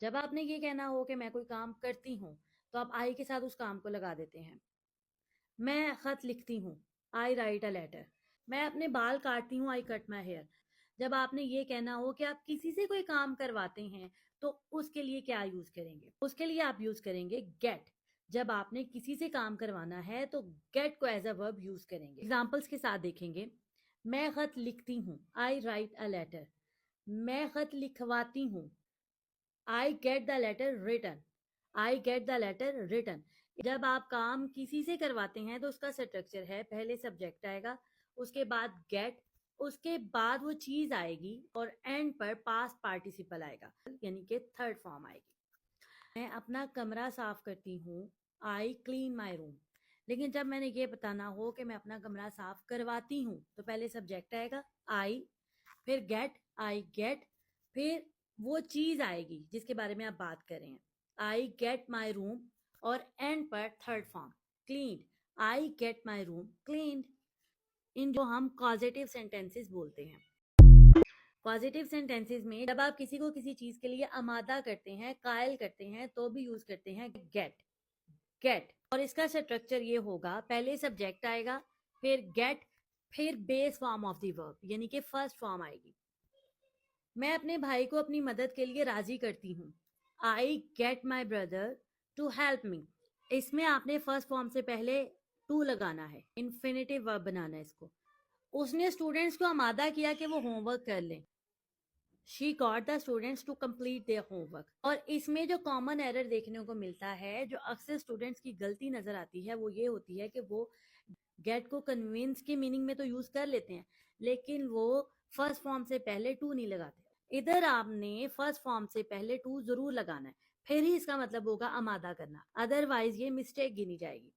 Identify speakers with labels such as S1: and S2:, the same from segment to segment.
S1: जब आपने ये कहना हो कि मैं कोई काम करती हूँ, तो आप आई के साथ उस काम को लगा देते हैं। मैं खत लिखती हूँ, आई राइट अ लेटर। मैं अपने बाल काटती हूँ, आई कट माई हेयर। जब आपने ये कहना हो कि आप किसी से कोई काम करवाते हैं, तो उसके लिए क्या यूज करेंगे? उसके लिए आप यूज करेंगे गेट। जब आपने किसी से काम करवाना है तो गेट को एज अ वर्ब यूज करेंगे। एग्जाम्पल्स के साथ देखेंगे। मैं खत लिखती हूँ, आई राइट अ लेटर। मैं खत लिखवाती हूँ, I get the letter written. I get the letter written. जब आप काम किसी से करवाते हैं तो उसका स्ट्रक्चर है, पहले सब्जेक्ट आएगा, उसके बाद गेट, उसके बाद वो चीज आएगी और एंड पर पास्ट पार्टिसिपल आएगा, यानी कि थर्ड फॉर्म आएगी। मैं अपना कमरा साफ करती हूँ, आई क्लीन माई रूम। लेकिन जब मैंने ये बताना हो कि मैं अपना कमरा साफ करवाती हूँ, तो पहले सब्जेक्ट आएगा आई, फिर गेट, आई गेट, फिर वो चीज आएगी जिसके बारे में आप बात कर रहे हैं, आई गेट माई रूम, और एंड पर third form cleaned, I get my room cleaned. इन जो हम पॉजिटिव सेंटेंसेस बोलते हैं। पॉजिटिव सेंटेंसेस में जब आप किसी को किसी चीज के लिए आमादा करते हैं, कायल करते हैं, तो भी यूज करते हैं गेट। गेट, और इसका स्ट्रक्चर ये होगा, पहले सब्जेक्ट आएगा, फिर गेट, फिर base form of the verb, यानी कि फर्स्ट फॉर्म आएगी। मैं अपने भाई को अपनी मदद के लिए राजी करती हूँ, I get my brother to help me. इसमें आपने फर्स्ट फॉर्म से पहले टू लगाना है, इन्फिनेटिव वर्ब बनाना है इसको। उसने स्टूडेंट्स को आमादा किया कि वो होमवर्क कर लें, she got the students to complete their homework. और इसमें जो कॉमन एरर देखने को मिलता है, जो अक्सर स्टूडेंट्स की गलती नजर आती है, वो ये होती है कि वो गेट को कन्विंस के मीनिंग में तो यूज कर लेते हैं, लेकिन वो फर्स्ट फॉर्म से पहले टू नहीं लगाते। इधर आपने फर्स्ट फॉर्म से पहले टू जरूर लगाना है, फिर ही इसका मतलब होगा आमादा करना, अदरवाइज ये मिस्टेक गिनी जाएगी।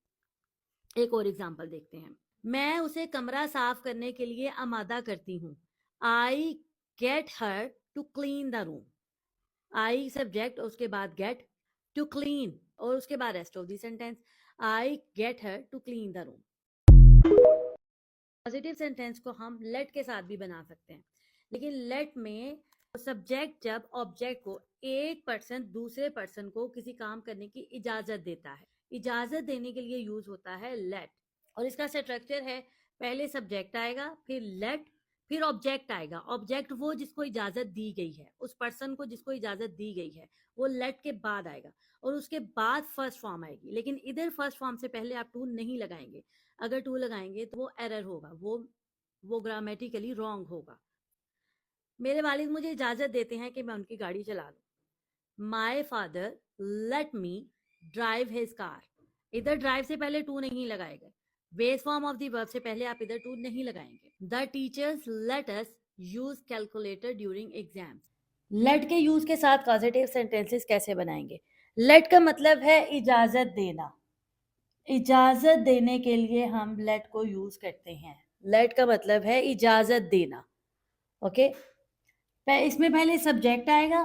S1: एक और एग्जांपल देखते हैं। मैं उसे कमरा साफ करने के लिए आमादा करती हूँ, I get her to clean the room. I subject, उसके बाद गेट, टू क्लीन, और उसके बाद rest of the sentence, I get her to clean the room. Positive sentence को हम लेट के साथ भी बना सकते हैं, लेकिन लेट में सब्जेक्ट जब ऑब्जेक्ट को एक पर्सन दूसरे पर्सन को किसी काम करने की इजाजत देता है, इजाजत देने के लिए यूज होता है लेट। और इसका स्ट्रक्चर है, पहले सब्जेक्ट आएगा, फिर लेट, फिर ऑब्जेक्ट आएगा। ऑब्जेक्ट वो जिसको इजाजत दी गई है, उस पर्सन को जिसको इजाजत दी गई है, वो लेट के बाद आएगा, और उसके बाद फर्स्ट फॉर्म आएगी। लेकिन इधर फर्स्ट फॉर्म से पहले आप टू नहीं लगाएंगे। अगर टू लगाएंगे तो वो एरर होगा, वो ग्रामेटिकली रॉन्ग होगा। मेरे वालिद मुझे इजाजत देते हैं कि मैं उनकी गाड़ी चला लूं, my father let me drive his car. इधर ड्राइव से पहले टू नहीं लगाएगा, base form of the verb से पहले आप इधर टू नहीं लगाएंगे। The teachers let us use calculator during exams. Let के यूज के साथ पॉजिटिव सेंटेंसेस कैसे बनाएंगे? लेट का मतलब है इजाजत देना, इजाजत देने के लिए हम लेट को यूज करते हैं। लेट का मतलब है इजाजत देना। ओके, इसमें पहले सब्जेक्ट आएगा,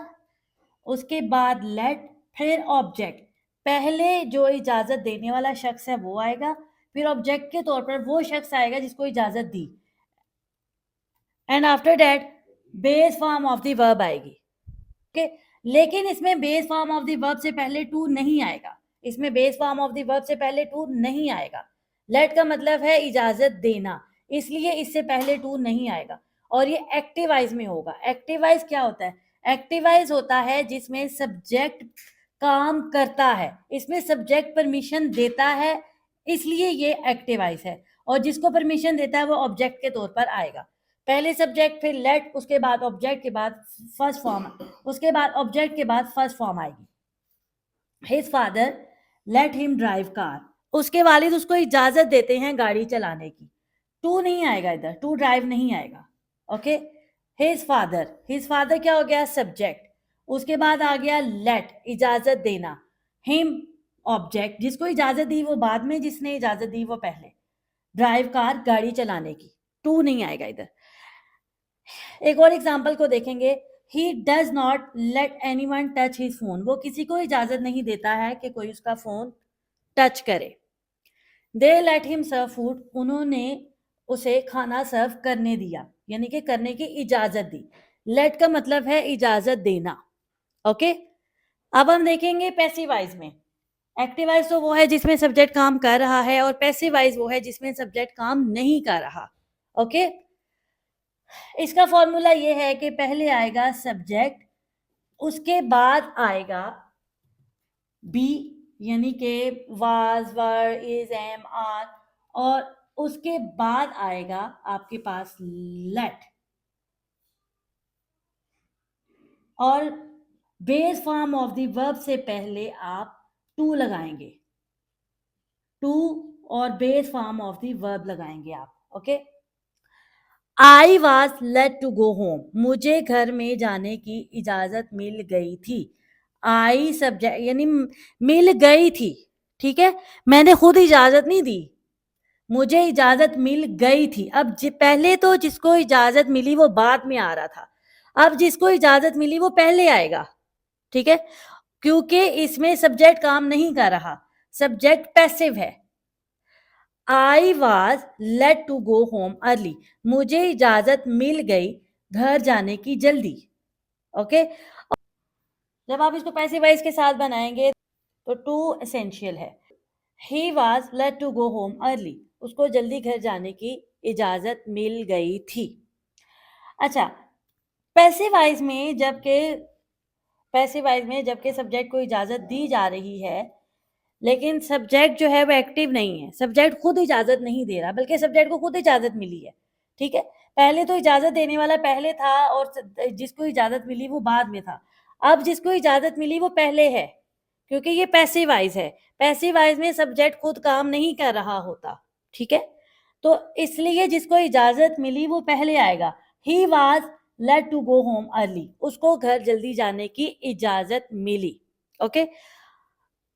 S1: उसके बाद लेट, फिर ऑब्जेक्ट। पहले जो इजाजत देने वाला शख्स है वो आएगा, फिर ऑब्जेक्ट के तौर पर वो शख्स आएगा जिसको इजाजत दी, and after that base form of the verb आएगी। ओके, लेकिन इसमें base form of the verb से पहले टू नहीं आएगा, इसमें base form of the verb से पहले टू नहीं आएगा। लेट का मतलब है इजाजत देना, इसलिए इससे पहले टू नहीं आएगा, और ये एक्टिवाइज में होगा। एक्टिवाइज क्या होता है? एक्टिवाइज होता है जिसमें सब्जेक्ट काम करता है, इसमें सब्जेक्ट परमिशन देता है, इसलिए ये एक्टिवाइज है। और जिसको परमिशन देता है वो ऑब्जेक्ट के तौर पर आएगा। पहले सब्जेक्ट, फिर लेट, उसके बाद ऑब्जेक्ट के बाद फर्स्ट फॉर्म, उसके बाद ऑब्जेक्ट के बाद फर्स्ट फॉर्म आएगी। His father let him drive car. उसके वालिद उसको इजाजत देते हैं गाड़ी चलाने की। टू नहीं आएगा इधर, टू ड्राइव नहीं आएगा। ओके, हिज फादर क्या हो गया? सब्जेक्ट। उसके बाद आ गया लेट, इजाजत देना, हिम ऑब्जेक्ट, जिसको इजाजत दी वो बाद में, जिसने इजाजत दी वो पहले। ड्राइव कार, गाड़ी चलाने की। टू नहीं आएगा इधर। एक और एग्जाम्पल को देखेंगे। He does not let anyone touch his phone. वो किसी को इजाजत नहीं देता है कि कोई उसका फोन टच करे। दे लेट हिम सर्व फूड। उन्होंने उसे खाना सर्व करने दिया, यानी कि करने की इजाजत दी। लेट का मतलब है इजाजत देना। ओके, अब हम देखेंगे पैसिवाइज में। एक्टिवाइज तो वो है जिसमें सब्जेक्ट काम कर रहा है और पैसिवाइज वो है जिसमें सब्जेक्ट काम नहीं कर रहा। ओके, इसका फॉर्मूला ये है कि पहले आएगा सब्जेक्ट, उसके बाद आएगा बी, यानी कि was, were, is, am, are, और उसके बाद आएगा आपके पास लेट, और base form of the verb से पहले आप टू लगाएंगे, टू और base form of the verb लगाएंगे आप। Okay, I was let to go home, मुझे घर में जाने की इजाजत मिल गई थी। आई सब्जेक्ट यानी मिल गई थी, ठीक है, मैंने खुद इजाजत नहीं दी, मुझे इजाजत मिल गई थी। अब पहले तो जिसको इजाजत मिली वो बाद में आ रहा था, अब जिसको इजाजत मिली वो पहले आएगा, ठीक है, क्योंकि इसमें सब्जेक्ट काम नहीं कर रहा, सब्जेक्ट पैसिव है। I was let to go home early, मुझे इजाजत मिल गई घर जाने की जल्दी। ओके, जब आप इसको पैसिवाइज के साथ बनाएंगे तो टू एसेंशियल है। He was let to go home early, उसको जल्दी घर जाने की इजाजत मिल गई थी। अच्छा, पैसिवाइज में जबकि सब्जेक्ट को इजाजत दी जा रही है, लेकिन सब्जेक्ट जो है वो एक्टिव नहीं है, सब्जेक्ट खुद इजाजत नहीं दे रहा, बल्कि सब्जेक्ट को खुद इजाजत मिली है, ठीक है, पहले तो इजाजत देने वाला पहले था और जिसको इजाजत मिली वो बाद में था, अब जिसको इजाजत मिली वो पहले है, क्योंकि ये पैसिवाइज है, पैसिवाइज में सब्जेक्ट खुद काम नहीं कर रहा होता, ठीक है, तो इसलिए जिसको इजाजत मिली वो पहले आएगा। He was let to go home early, उसको घर जल्दी जाने की इजाजत मिली। ओके,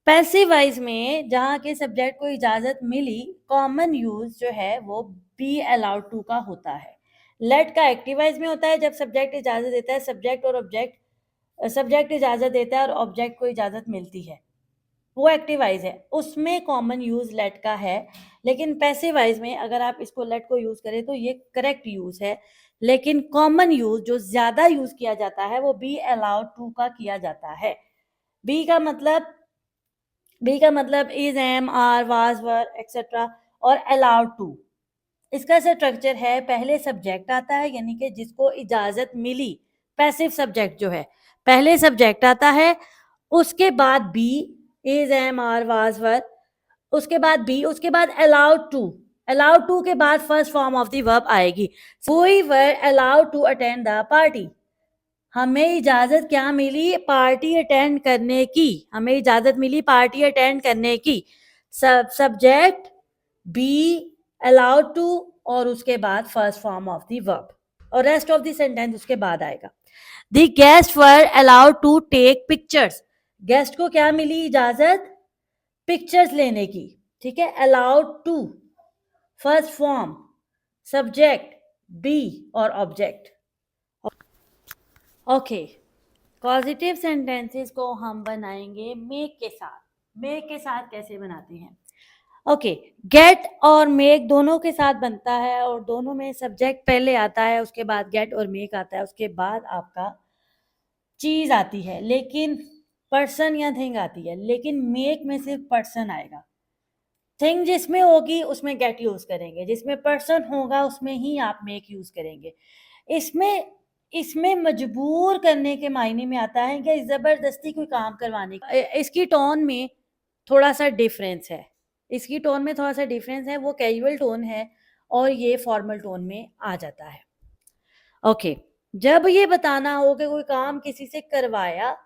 S1: पैसिवाइज में जहाँ के सब्जेक्ट को इजाजत मिली, कॉमन यूज जो है वो बी अलाउड टू का होता है। लेट का एक्टिवाइज में होता है जब सब्जेक्ट इजाजत देता है, सब्जेक्ट इजाजत देता है और ऑब्जेक्ट को इजाजत मिलती है, वो एक्टिवाइज है, उसमें कॉमन यूज लेट का है। लेकिन पैसिवाइज में अगर आप इसको लेट को यूज करें तो ये करेक्ट यूज है, लेकिन कॉमन यूज जो ज्यादा यूज किया जाता है वो बी अलाउड टू का किया जाता है। बी का मतलब is, am, are, was, were etcetera, और अलाउड टू। इसका स्ट्रक्चर है, पहले सब्जेक्ट आता है यानी कि जिसको इजाजत मिली, पैसिव सब्जेक्ट जो है, पहले सब्जेक्ट आता है, उसके बाद be, is, am, are, was, were, उसके बाद बी, उसके बाद अलाउड टू के बाद first form of the verb आएगी। We were allowed to attend the party, हमें इजाजत क्या मिली, पार्टी अटेंड करने की, हमें इजाजत मिली पार्टी अटेंड करने की। सब्जेक्ट बी, अलाउड टू, और उसके बाद first form of the verb, और रेस्ट ऑफ द सेंटेंस उसके बाद आएगा। The guest were allowed to take pictures, guest को क्या मिली इजाजत, पिक्चर्स लेने की, ठीक है, allowed to, first form, subject be और ऑब्जेक्ट। ओके, पॉजिटिव सेंटेंसेस को हम बनाएंगे मेक के साथ। मेक के साथ कैसे बनाते हैं? ओके, गेट और मेक दोनों के साथ बनता है, और दोनों में सब्जेक्ट पहले आता है, उसके बाद गेट और मेक आता है, उसके बाद आपका चीज आती है, लेकिन पर्सन या थिंग आती है, लेकिन मेक में सिर्फ पर्सन आएगा। थिंग जिसमें होगी उसमें गेट यूज करेंगे, जिसमें पर्सन होगा उसमें ही आप मेक यूज करेंगे। इसमें मजबूर करने के मायने में आता है कि जबरदस्ती कोई काम करवाने का। इसकी टोन में थोड़ा सा डिफरेंस है, वो कैजुअल टोन है और ये फॉर्मल टोन में आ जाता है। ओके, जब ये बताना हो कि कोई काम किसी से करवाया,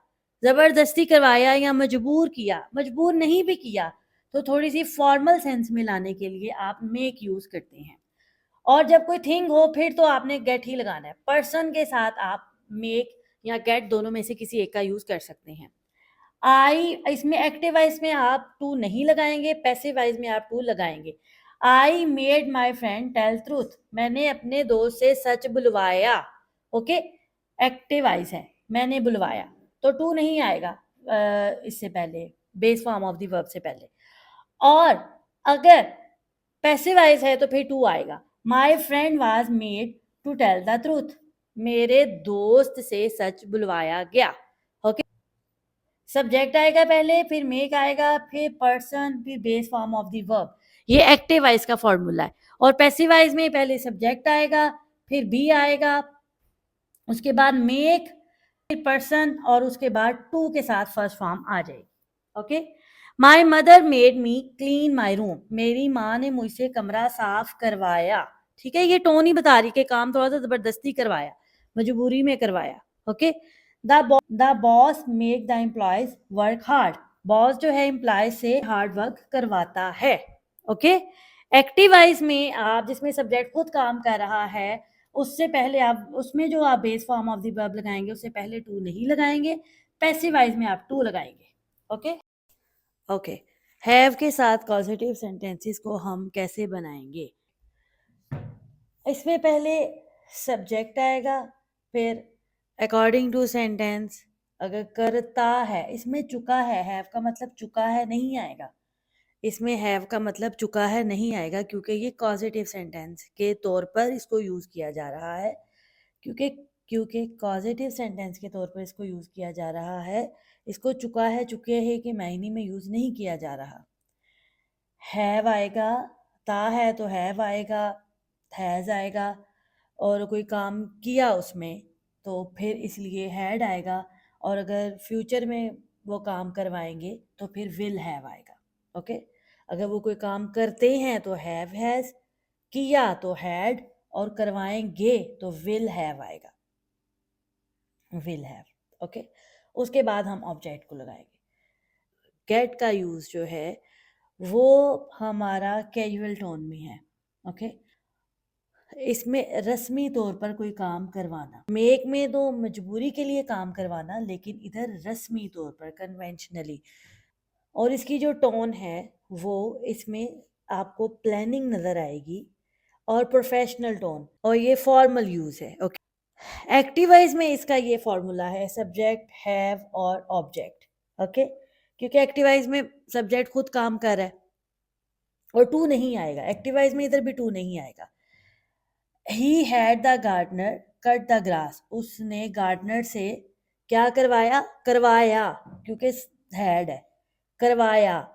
S1: जबरदस्ती करवाया या मजबूर नहीं भी किया, तो थोड़ी सी फॉर्मल सेंस में लाने के लिए आप मेक यूज करते हैं। और जब कोई थिंग हो फिर तो आपने गेट ही लगाना है। पर्सन के साथ आप मेक या गेट दोनों में से किसी एक का यूज कर सकते हैं। आई, इसमें एक्टिव वाइज में आप टू नहीं लगाएंगे, पैसिव वाइज में आप टू लगाएंगे। I made my friend tell truth, मैंने अपने दोस्त से सच बुलवाया। ओके, एक्टिव वाइज है, मैंने बुलवाया, तो टू नहीं आएगा इससे पहले, base form of the verb से पहले। और अगर पैसिव वाइज है तो फिर टू आएगा। My friend was made to tell the truth, मेरे दोस्त से सच बुलवाया गया। ओके, सब्जेक्ट आएगा पहले, फिर मेक आएगा, फिर पर्सन, फिर base form of the verb. ये एक्टिव वाइज का फॉर्मूला है। और पैसिव वाइज में पहले सब्जेक्ट आएगा, फिर बी आएगा, उसके बाद मेक, फिर पर्सन, और उसके बाद टू के साथ फर्स्ट फॉर्म आ जाएगी। Okay. My mother made me clean my room. मेरी माँ ने मुझसे कमरा साफ करवाया। ठीक है, ये टोन ही बता रही कि काम थोड़ा सा जबरदस्ती करवाया, मजबूरी में करवाया। Okay. The boss make the employees work hard. Boss जो है एम्प्लॉय से हार्ड वर्क करवाता है। ओके। एक्टिव वाइज में आप जिसमें सब्जेक्ट खुद काम कर रहा है, उससे पहले आप उसमें जो आप base form of the verb लगाएंगे उससे पहले टू नहीं लगाएंगे। पैसिव वाइज में आप टू लगाएंगे। ओके। ओके। हैव के साथ कॉजेटिव सेंटेंसेस को हम कैसे बनाएंगे? इसमें पहले सब्जेक्ट आएगा, फिर अकॉर्डिंग टू सेंटेंस। अगर करता है, इसमें चुका है, हैव का मतलब चुका है नहीं आएगा। इसमें हैव का मतलब चुका है नहीं आएगा, क्योंकि ये कॉजेटिव सेंटेंस के तौर पर इसको यूज़ किया जा रहा है। क्योंकि क्योंकि कॉजेटिव सेंटेंस के तौर पर इसको यूज़ किया जा रहा है। इसको चुका है, चुके हैं के मायने में यूज़ नहीं किया जा रहा। हैव आएगा, ता है तो हैव आएगा, हैज़ आएगा, और कोई काम किया उसमें तो फिर इसलिए हैड आएगा। और अगर फ्यूचर में वो काम करवाएंगे तो फिर विल हैव आएगा। ओके। अगर वो कोई काम करते हैं तो हैव हैज़, किया तो हैड, और करवाएंगे तो विल हैव आएगा, विल हैव। ओके। उसके बाद हम ऑब्जेक्ट को लगाएंगे। गेट का यूज़ जो है वो हमारा कैजुअल टोन में है। ओके। इसमें रस्मी तौर पर कोई काम करवाना, मेक में तो मजबूरी के लिए काम करवाना, लेकिन इधर रस्मी तौर पर कन्वेंशनली। और इसकी जो टोन है वो इसमें आपको प्लानिंग नज़र आएगी और प्रोफेशनल टोन, और ये फॉर्मल यूज़ है। ओके। एक्टिवाइज में इसका ये फॉर्मूला है सब्जेक्ट, हैव और ऑब्जेक्ट। ओके। क्योंकि एक्टिवाइज में सब्जेक्ट खुद काम कर रहा है और टू नहीं आएगा। एक्टिवाइज में इधर भी टू नहीं आएगा। He had the gardener cut the grass. उसने गार्डनर से क्या करवाया? करवाया, क्योंकि हैड है, करवाया।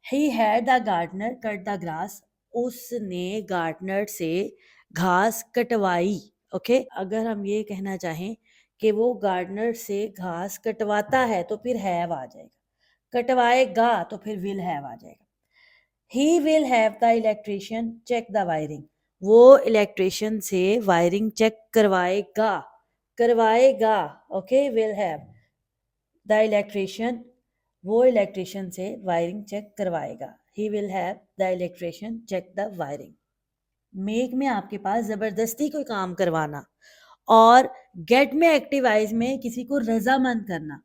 S1: He had the gardener cut the grass. उसने गार्डनर से घास कटवाई। ओके। अगर हम ये कहना चाहें कि वो गार्डनर से घास कटवाता है तो फिर हैव आ जाएगा, कटवाएगा तो फिर विल हैव आ जाएगा। He will have the electrician check the wiring. वो इलेक्ट्रिशियन से वायरिंग चेक करवाएगा, करवाएगा। Okay. Will have the electrician, वो इलेक्ट्रिशियन से वायरिंग चेक करवाएगा। He will have the electrician check the wiring. Make में आपके पास ज़बरदस्ती कोई काम करवाना, और गेट में एक्टिवाइज में किसी को रजामंद करना,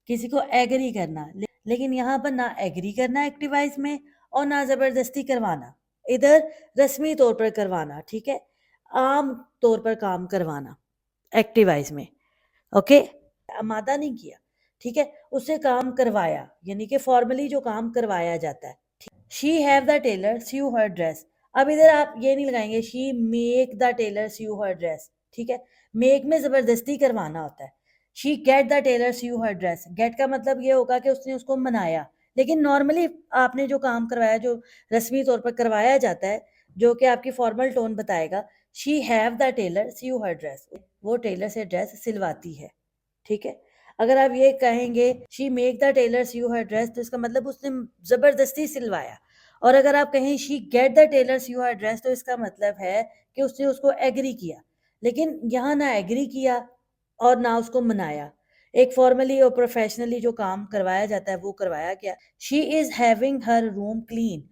S1: किसी को एग्री करना। लेकिन यहाँ पर ना एग्री करना एक्टिवाइज में और ना ज़बरदस्ती करवाना, इधर रस्मी तौर पर करवाना। ठीक है, आम तौर पर काम करवाना एक्टिवाइज में। ओके। आमादा नहीं किया, ठीक है, उससे काम करवाया, यानी कि फॉर्मली जो काम करवाया जाता है। She have the tailor sew her dress. अब इधर आप ये नहीं लगाएंगे she make the tailor sew her dress. ठीक है, मेक में ज़बरदस्ती करवाना होता है। She get the tailor sew her dress, get का मतलब ये होगा कि उसने उसको मनाया। लेकिन नॉर्मली आपने जो काम करवाया, जो रस्मी तौर पर करवाया जाता है, जो कि आपकी फॉर्मल टोन बताएगा, she have the tailor sew her dress, वो टेलर से ड्रेस सिलवाती है। ठीक है। अगर आप ये कहेंगे she make the tailor sew her dress, तो इसका मतलब उसने ज़बरदस्ती सिलवाया। और अगर आप कहें she get the tailor sew her dress, तो इसका मतलब है कि उसने उसको एग्री किया। लेकिन यहाँ ना एग्री किया और ना उसको मनाया। एक फॉर्मली और प्रोफेशनली जो काम करवाया जाता है वो करवाया गया। She is having her room clean,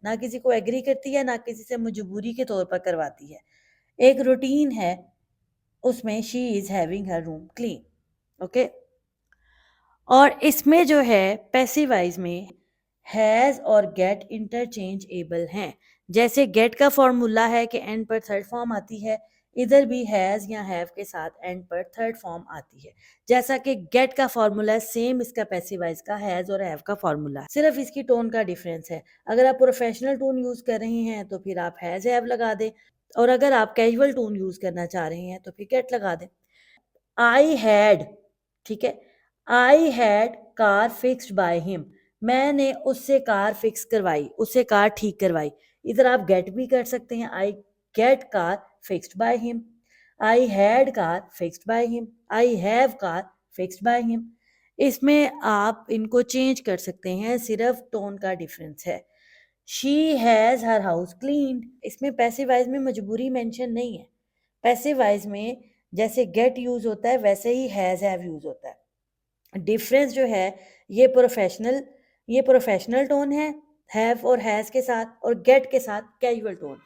S1: ना किसी को एग्री करती है ना किसी से मजबूरी के तौर पर करवाती है। एक रूटीन है, उसमें she is having her room clean. Okay. और इसमें जो है पैसिवाइज में हैज़ और गेट इंटरचेंजेबल हैं। जैसे गेट का फॉर्मूला है कि एंड पर थर्ड फॉर्म आती है, इधर भी हैज़ या हैव के साथ एंड पर थर्ड फॉर्म आती है। जैसा कि गेट का फॉर्मूला है, सेम इसका पैसिवाइज का हैज़ और हैव का फॉर्मूला है, सिर्फ इसकी टोन का डिफरेंस है। अगर आप प्रोफेशनल टोन यूज़ कर रहे हैं तो फिर आप हैज़ हैव लगा दें, और अगर आप कैजुअल टोन यूज़ करना चाह रहे हैं तो फिर गेट लगा दें। आई हैड, ठीक है, I had car fixed by him, मैंने उससे कार फिक्स करवाई, उससे कार ठीक करवाई। इधर आप गेट भी कर सकते हैं, I gate car fixed by him, I had car fixed by him, I have car fixed by him. इसमें आप इनको चेंज कर सकते हैं, सिर्फ टोन का डिफरेंस है। She has her house cleaned, इसमें पैसिव वाइज में मजबूरी मेंशन नहीं है। पैसिव वाइज में जैसे गेट यूज होता है वैसे ही हैव यूज होता है। डिफरेंस जो है ये प्रोफेशनल टोन है हैव और हैज के साथ, और गेट के साथ कैजुअल टोन।